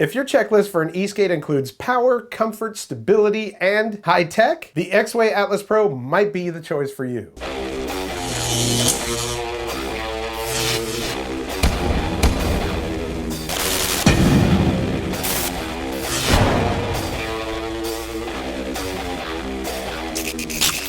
If your checklist for an e-skate includes power, comfort, stability, and high tech, the Exway Atlas Pro might be the choice for you.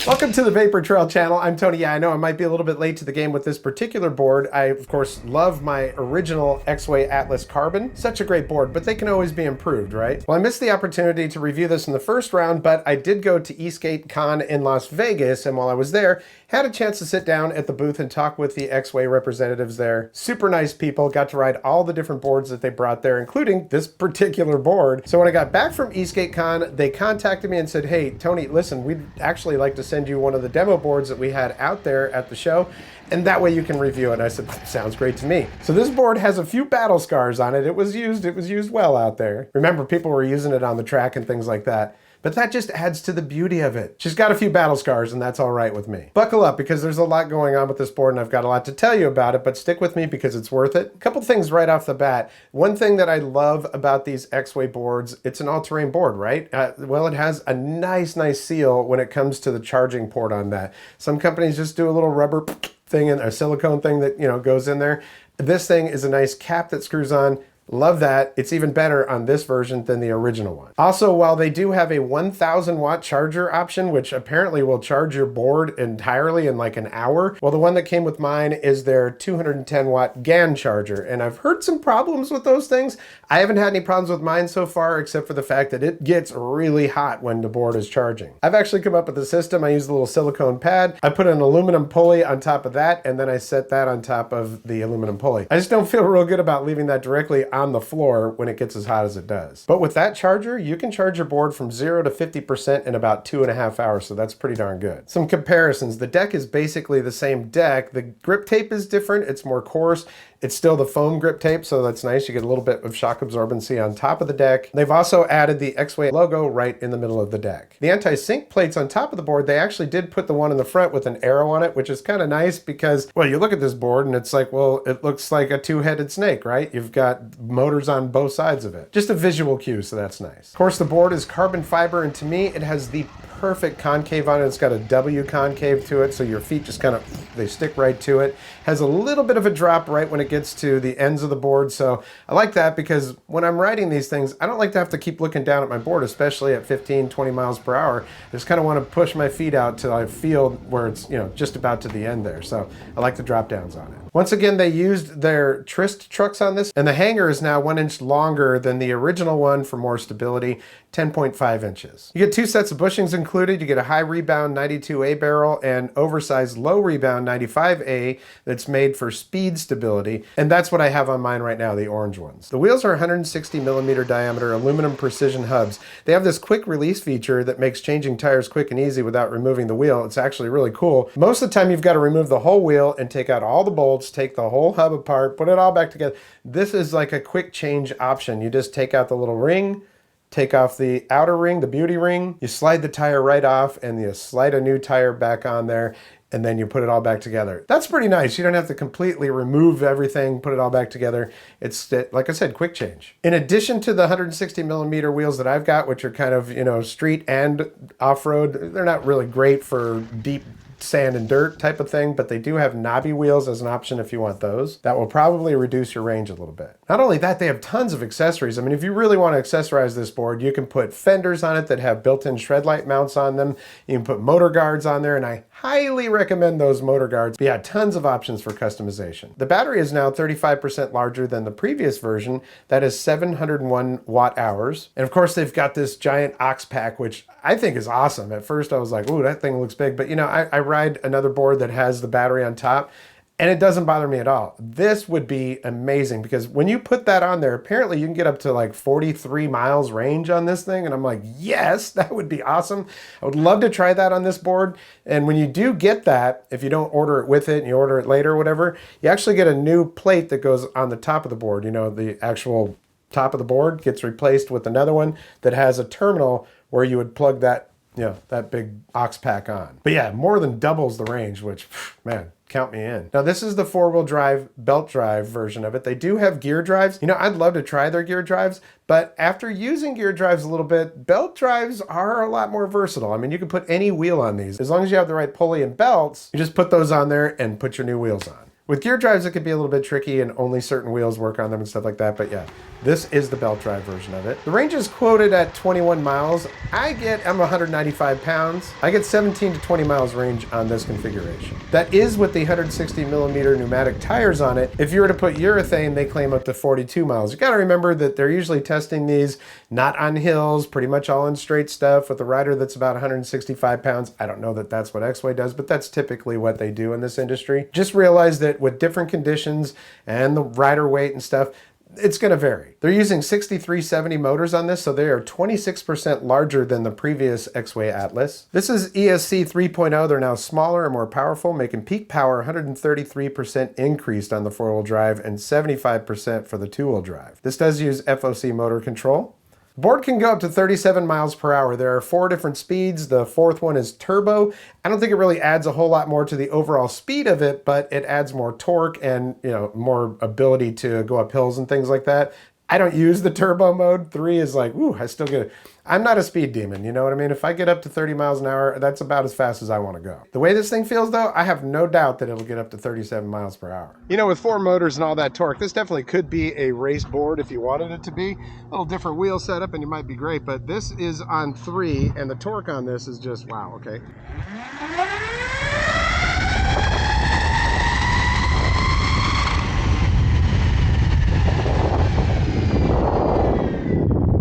Welcome to the Vapor Trail channel. I'm Tony. Yeah, I know I might be a little bit late to the game with this particular board. I, of course, love my original Exway Atlas Carbon. Such a great board, but they can always be improved, right? Well, I missed the opportunity to review this in the first round, but I did go to eSkate Con in Las Vegas, and while I was there, had a chance to sit down at the booth and talk with the Exway representatives there. Super nice people, got to ride all the different boards that they brought there, including this particular board. So when I got back from eSkate Con, they contacted me and said, hey, Tony, listen, we'd actually like to send you one of the demo boards that we had out there at the show, and that way you can review it. And I said, sounds great to me. So this board has a few battle scars on it. It was used well out there. Remember, people were using it on the track and things like that. But that just adds to the beauty of it. She's got a few battle scars, and that's all right with me. Buckle up, because there's a lot going on with this board, and I've got a lot to tell you about it, but stick with me because it's worth it. A couple things right off the bat. One thing that I love about these Exway boards, it's an all-terrain board, right? Well, it has a nice seal when it comes to the charging port on that. Some companies just do a little rubber thing and a silicone thing that, you know, goes in there. This thing is a nice cap that screws on. Love that. It's even better on this version than the original one. Also, while they do have a 1000 watt charger option, which apparently will charge your board entirely in like an hour, well, the one that came with mine is their 210 watt GAN charger. And I've heard some problems with those things. I haven't had any problems with mine so far, except for the fact that it gets really hot when the board is charging. I've actually come up with a system. I use a little silicone pad. I put an aluminum pulley on top of that, and then I set that on top of the aluminum pulley. I just don't feel real good about leaving that directly on the floor when it gets as hot as it does. But with that charger, you can charge your board from 0 to 50% in about 2.5 hours, so that's pretty darn good. Some comparisons. The deck is basically the same deck. The grip tape is different. It's more coarse. It's still the foam grip tape, so that's nice. You get a little bit of shock absorbency on top of the deck. They've also added the Exway logo right in the middle of the deck. The anti-sink plates on top of the board, they actually did put the one in the front with an arrow on it, which is kind of nice because, well, you look at this board and it's like, well, it looks like a two-headed snake, right? You've got motors on both sides of it. Just a visual cue, so that's nice. Of course, the board is carbon fiber, and to me, it has the perfect concave on it. It's got a W concave to it, so your feet just kind of, they stick right to it. Has a little bit of a drop right when it gets to the ends of the board, so I like that because when I'm riding these things, I don't like to have to keep looking down at my board, especially at 15, 20 miles per hour. I just kind of want to push my feet out till I feel where it's, you know, just about to the end there. So I like the drop downs on it. Once again, they used their Trist trucks on this, and the hanger is now 1 inch longer than the original one for more stability, 10.5 inches. You get 2 sets of bushings included. You get a high rebound 92A barrel and oversized low rebound 95A that's made for speed stability, and that's what I have on mine right now, the orange ones. The wheels are 160 millimeter diameter aluminum precision hubs. They have this quick release feature that makes changing tires quick and easy without removing the wheel. It's actually really cool. Most of the time you've got to remove the whole wheel and take out all the bolts, take the whole hub apart, put it all back together. This is like a quick change option. You just take out the little ring, take off the outer ring, the beauty ring, you slide the tire right off, and you slide a new tire back on there, and then you put it all back together. That's pretty nice. You don't have to completely remove everything, put it all back together. It's, like I said, quick change. In addition to the 160 millimeter wheels that I've got, which are kind of, you know, street and off-road, they're not really great for deep sand and dirt type of thing, but they do have knobby wheels as an option if you want those. That will probably reduce your range a little bit. Not only that, they have tons of accessories. I mean, if you really want to accessorize this board, you can put fenders on it that have built-in shred light mounts on them. You can put motor guards on there, and I highly recommend those motor guards. But yeah, tons of options for customization. The battery is now 35% larger than the previous version. That is 701 watt hours. And of course, they've got this giant aux pack, which I think is awesome. At first I was like, ooh, that thing looks big. But you know, I ride another board that has the battery on top, and it doesn't bother me at all. This would be amazing because when you put that on there, apparently you can get up to like 43 miles range on this thing. And I'm like, yes, that would be awesome. I would love to try that on this board. And when you do get that, if you don't order it with it and you order it later or whatever, you actually get a new plate that goes on the top of the board. You know, the actual top of the board gets replaced with another one that has a terminal where you would plug that, you know, that big aux pack on. But yeah, more than doubles the range, which, man, count me in. Now this is the 4-wheel drive belt drive version of it. They do have gear drives. You know, I'd love to try their gear drives, but after using gear drives a little bit, belt drives are a lot more versatile. I mean, you can put any wheel on these. As long as you have the right pulley and belts, you just put those on there and put your new wheels on. With gear drives, it could be a little bit tricky and only certain wheels work on them and stuff like that. But yeah, this is the belt drive version of it. The range is quoted at 21 miles. I'm 195 pounds. I get 17 to 20 miles range on this configuration. That is with the 160 millimeter pneumatic tires on it. If you were to put urethane, they claim up to 42 miles. You got to remember that they're usually testing these not on hills, pretty much all on straight stuff with a rider that's about 165 pounds. I don't know that that's what Exway does, but that's typically what they do in this industry. Just realize that with different conditions and the rider weight and stuff, it's going to vary. They're using 6370 motors on this, so they are 26% larger than the previous Exway Atlas. This is ESC 3.0. They're now smaller and more powerful, making peak power 133% increased on the 4-wheel drive and 75% for the 2-wheel drive. This does use FOC motor control. The board can go up to 37 miles per hour. There are 4 different speeds. The 4th one is turbo. I don't think it really adds a whole lot more to the overall speed of it, but it adds more torque and, you know, more ability to go up hills and things like that. I don't use the turbo mode. 3 is like, ooh, I still get it. I'm not a speed demon, you know what I mean? If I get up to 30 miles an hour, that's about as fast as I want to go. The way this thing feels though, I have no doubt that it'll get up to 37 miles per hour. You know, with 4 motors and all that torque, this definitely could be a race board if you wanted it to be. A little different wheel setup and you might be great, but this is on 3 and the torque on this is just, wow, okay.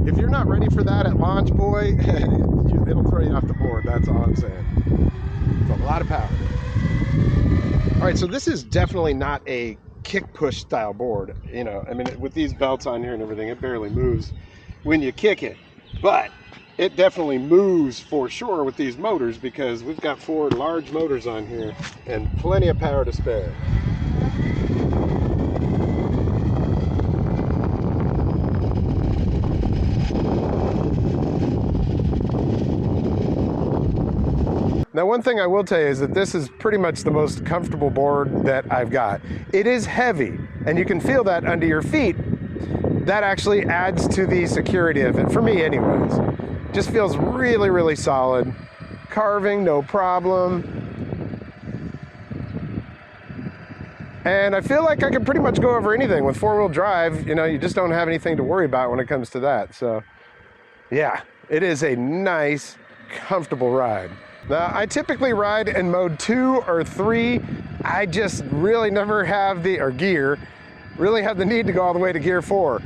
If you're not ready for that at launch, boy, it'll throw you off the board. That's all I'm saying. It's a lot of power. All right, so this is definitely not a kick push style board. You know, I mean, with these belts on here and everything, it barely moves when you kick it. But it definitely moves for sure with these motors because we've got 4 large motors on here and plenty of power to spare. Now, one thing I will tell you is that this is pretty much the most comfortable board that I've got. It is heavy, and you can feel that under your feet. That actually adds to the security of it, for me anyways. Just feels really, really solid. Carving, no problem. And I feel like I can pretty much go over anything. With 4-wheel drive, you know, you just don't have anything to worry about when it comes to that. So, yeah, it is a nice, comfortable ride. Now, I typically ride in mode 2 or 3. I just really never have really have the need to go all the way to gear 4.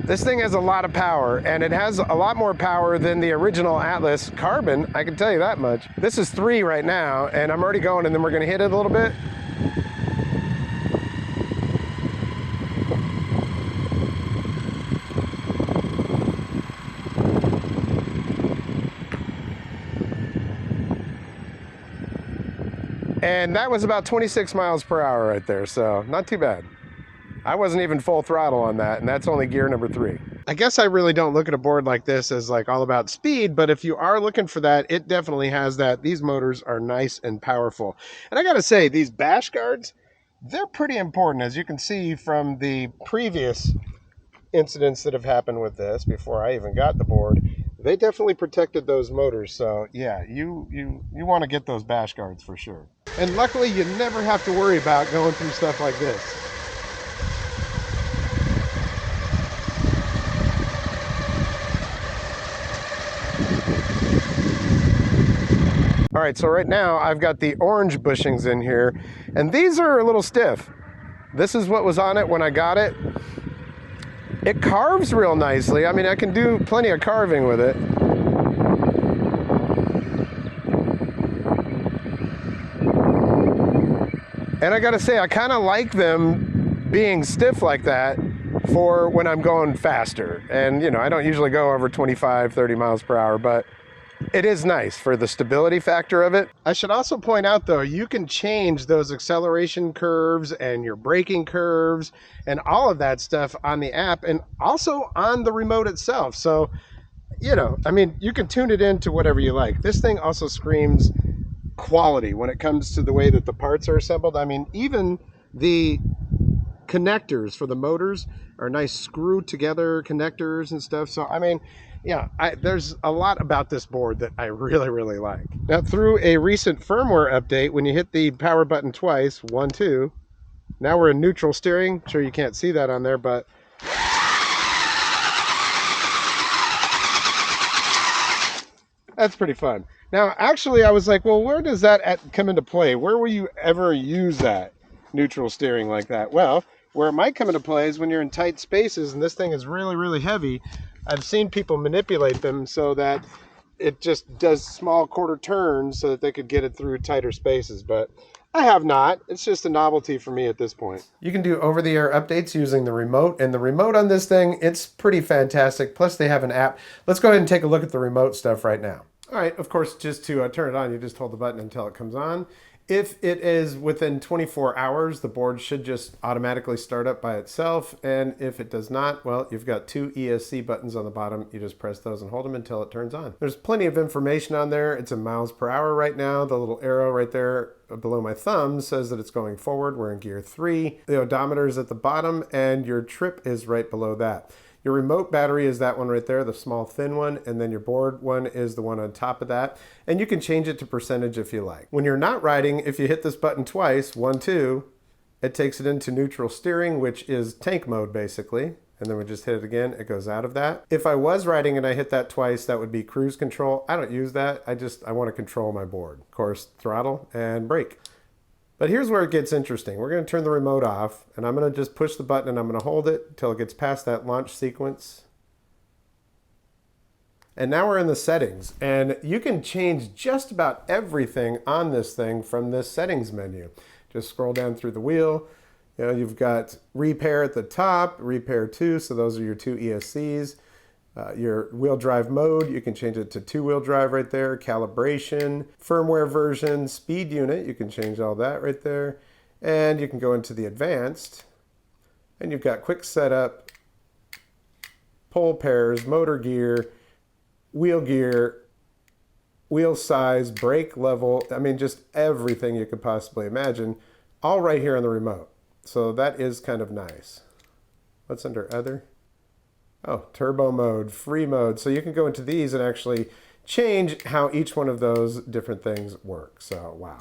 This thing has a lot of power, and it has a lot more power than the original Atlas Carbon, I can tell you that much. This is 3 right now, and I'm already going, and then we're gonna hit it a little bit. And that was about 26 miles per hour right there, so not too bad. I wasn't even full throttle on that, and that's only gear number 3. I guess I really don't look at a board like this as like all about speed, but if you are looking for that, it definitely has that. These motors are nice and powerful. And I gotta say, these bash guards, they're pretty important. As you can see from the previous incidents that have happened with this before I even got the board, they definitely protected those motors. So yeah, you want to get those bash guards for sure. And luckily you never have to worry about going through stuff like this. All right, so right now I've got the orange bushings in here, and these are a little stiff. This is what was on it when I got it. It carves real nicely. I mean, I can do plenty of carving with it. And I gotta say, I kind of like them being stiff like that for when I'm going faster. And, you know, I don't usually go over 25, 30 miles per hour, but it is nice for the stability factor of it. I should also point out though, you can change those acceleration curves and your braking curves and all of that stuff on the app and also on the remote itself. So, you know, I mean, you can tune it into whatever you like. This thing also screams quality when it comes to the way that the parts are assembled. I mean, even the connectors for the motors are nice screwed together connectors and stuff. So I mean, yeah, there's a lot about this board that I really like. Now, through a recent firmware update, when you hit the power button twice, 1, 2, now we're in neutral steering. Sure, you can't see that on there, but that's pretty fun. Now, actually, I was like, well, where does that come into play? Where will you ever use that neutral steering like that? Well, where it might come into play is when you're in tight spaces and this thing is really heavy. I've seen people manipulate them so that it just does small quarter turns so that they could get it through tighter spaces, but I have not. It's just a novelty for me at this point. You can do over-the-air updates using the remote, and the remote on this thing, it's pretty fantastic. Plus, they have an app. Let's go ahead and take a look at the remote stuff right now. All right, of course, just to turn it on, you just hold the button until it comes on. If it is within 24 hours, the board should just automatically start up by itself. And if it does not, well, you've got 2 ESC buttons on the bottom. You just press those and hold them until it turns on. There's plenty of information on there. It's in miles per hour right now. The little arrow right there below my thumb says that it's going forward. We're in gear 3. The odometer is at the bottom and your trip is right below that. Your remote battery is that one right there, the small thin one, and then your board one is the one on top of that. And you can change it to percentage if you like. When you're not riding, if you hit this button twice, 1, 2, it takes it into neutral steering, which is tank mode basically. And then we just hit it again, it goes out of that. If I was riding and I hit that twice, that would be cruise control. I don't use that, I want to control my board. Of course, throttle and brake. But here's where it gets interesting. We're going to turn the remote off, and I'm going to just push the button and I'm going to hold it until it gets past that launch sequence. And now we're in the settings, and you can change just about everything on this thing from this settings menu. Just scroll down through the wheel. You know, you've got repair at the top, repair 2, so those are your 2 ESCs. Your wheel drive mode, you can change it to 2-wheel drive right there, calibration, firmware version, speed unit, you can change all that right there. And you can go into the advanced, and you've got quick setup, pole pairs, motor gear, wheel size, brake level, I mean just everything you could possibly imagine, all right here on the remote. So that is kind of nice. What's under other? Oh, turbo mode, free mode. So you can go into these and actually change how each one of those different things work. So, wow.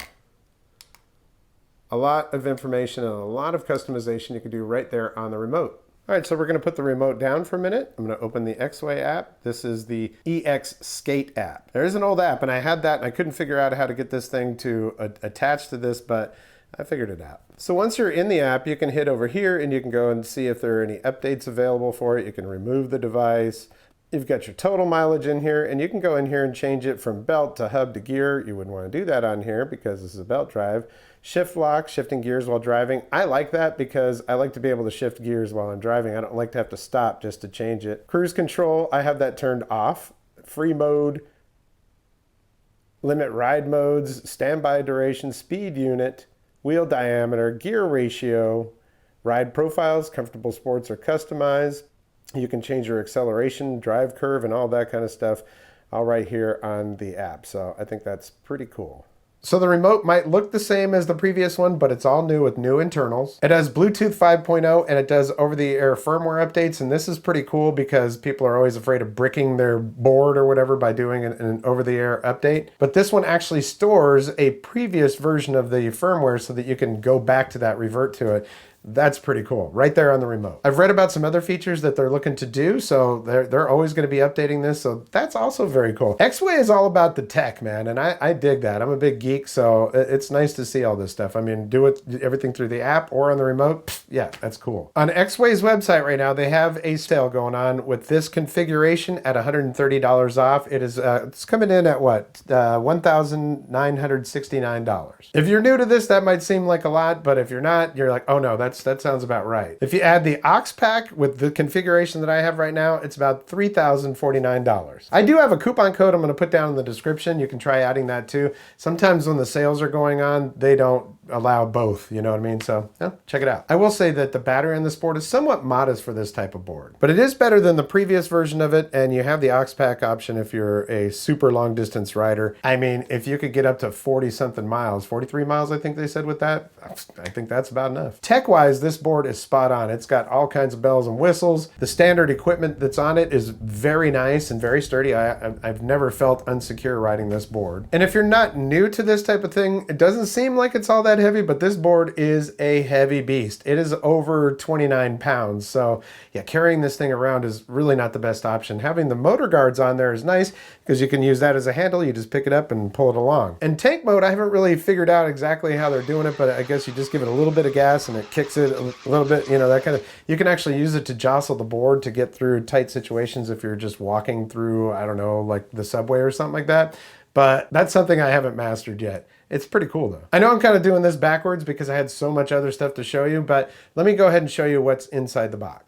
A lot of information and a lot of customization you can do right there on the remote. All right, so we're going to put the remote down for a minute. I'm going to open the Exway app. This is the EX Skate app. There is an old app, and I had that, and I couldn't figure out how to get this thing to attach to this, but I figured it out. So once you're in the app, you can hit over here and you can go and see if there are any updates available for it. You can remove the device. You've got your total mileage in here, and you can go in here and change it from belt to hub to gear. You wouldn't want to do that on here because this is a belt drive. Shift lock, shifting gears while driving. I like that because I like to be able to shift gears while I'm driving. I don't like to have to stop just to change it. Cruise control, I have that turned off. Free mode, limit ride modes, standby duration, speed unit, wheel diameter, gear ratio, ride profiles, comfortable sports or customized. You can change your acceleration, drive curve, and all that kind of stuff all right here on the app. So I think that's pretty cool. So the remote might look the same as the previous one, but it's all new with new internals. It has Bluetooth 5.0 and it does over-the-air firmware updates. And this is pretty cool because people are always afraid of bricking their board or whatever by doing an over-the-air update. But this one actually stores a previous version of the firmware so that you can go back to that, revert to it. That's pretty cool, right there on the remote. I've read about some other features that they're looking to do, so they're always going to be updating this, so that's also very cool. Exway is all about the tech, man, and I dig that. I'm a big geek, so it's nice to see all this stuff. I mean, everything through the app or on the remote, pff, yeah, that's cool. On Exway's website right now, they have a sale going on with this configuration at $130 off. It is it's coming in at what? $1,969. If you're new to this, that might seem like a lot, but if you're not, you're like, oh no, that sounds about right. If you add the aux pack with the configuration that I have right now, it's about $3,049. I do have a coupon code I'm going to put down in the description. You can try adding that too. Sometimes when the sales are going on, they don't allow both, you know what I mean? So yeah, check it out. I will say that the battery on this board is somewhat modest for this type of board, but it is better than the previous version of it, and you have the aux pack option if you're a super long distance rider. I mean, if you could get up to 40 something miles, 43 miles I think they said with that, I think that's about enough. Tech-wise, this board is spot on. It's got all kinds of bells and whistles. The standard equipment that's on it is very nice and very sturdy. I've never felt unsecure riding this board. And if you're not new to this type of thing, it doesn't seem like it's all that heavy, but this board is a heavy beast. It is over 29 pounds. So yeah, carrying this thing around is really not the best option. Having the motor guards on there is nice because you can use that as a handle. You just pick it up and pull it along. And tank mode, I haven't really figured out exactly how they're doing it, but I guess you just give it a little bit of gas and it kicks it a little bit, you know, that kind of, you can actually use it to jostle the board to get through tight situations if you're just walking through, I don't know, like the subway or something like that. But that's something I haven't mastered yet. It's pretty cool though. I know I'm kind of doing this backwards because I had so much other stuff to show you, but let me go ahead and show you what's inside the box.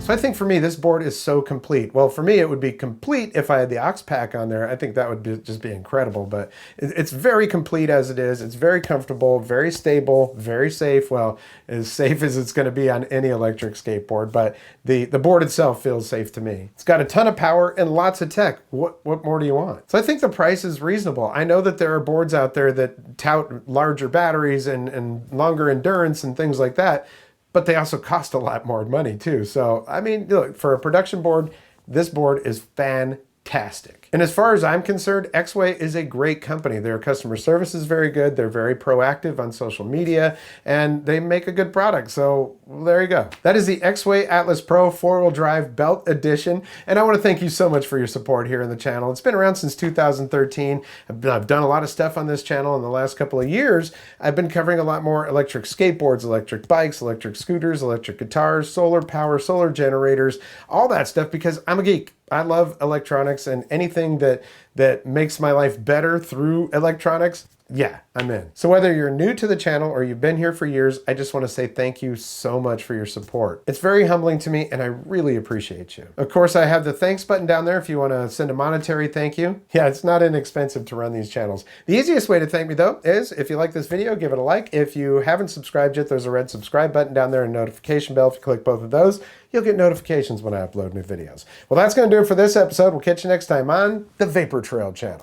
So I think for me, this board is so complete. Well, for me, it would be complete if I had the aux pack on there. I think that would just be incredible, but it's very complete as it is. It's very comfortable, very stable, very safe. Well, as safe as it's gonna be on any electric skateboard, but the board itself feels safe to me. It's got a ton of power and lots of tech. What more do you want? So I think the price is reasonable. I know that there are boards out there that tout larger batteries and longer endurance and things like that, but they also cost a lot more money too. So, I mean, look, for a production board, this board is fantastic. And as far as I'm concerned, Exway is a great company. Their customer service is very good. They're very proactive on social media, and they make a good product. So there you go. That is the Exway Atlas Pro 4-wheel drive belt edition. And I want to thank you so much for your support here in the channel. It's been around since 2013. I've done a lot of stuff on this channel in the last couple of years. I've been covering a lot more electric skateboards, electric bikes, electric scooters, electric guitars, solar power, solar generators, all that stuff because I'm a geek. I love electronics and anything that makes my life better through electronics. Yeah, I'm in. So whether you're new to the channel or you've been here for years, I just want to say thank you so much for your support. It's very humbling to me and I really appreciate you. Of course, I have the thanks button down there if you want to send a monetary thank you. Yeah, it's not inexpensive to run these channels. The easiest way to thank me though is if you like this video, give it a like. If you haven't subscribed yet, there's a red subscribe button down there and a notification bell. If you click both of those, you'll get notifications when I upload new videos. Well, that's going to do it for this episode. We'll catch you next time on the Vapor Trail channel.